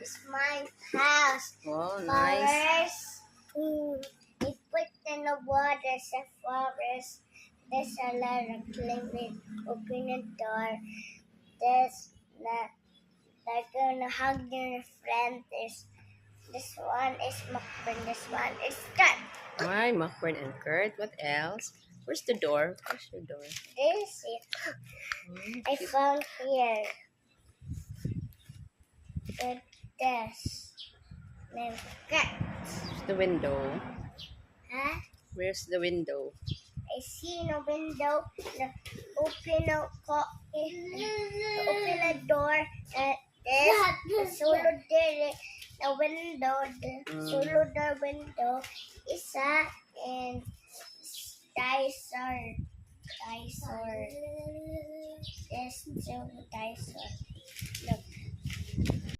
It's my house. Oh, nice. Forest. We put in the water, it's a forest. There's a lot of climate. Open the door. There's they're gonna hug your friend. This one is Mukbang. This one is Kurt. Hi, Mukbang and Kurt. What else? Where's the door? Where's your door? This is I found here. With this. Named Kurt. Where's the window? Huh? Where's the window? I see no window. Open the door. The solo there. The window. Solo the window. Isa and dinosaur. Dinosaur. There's two dinosaur.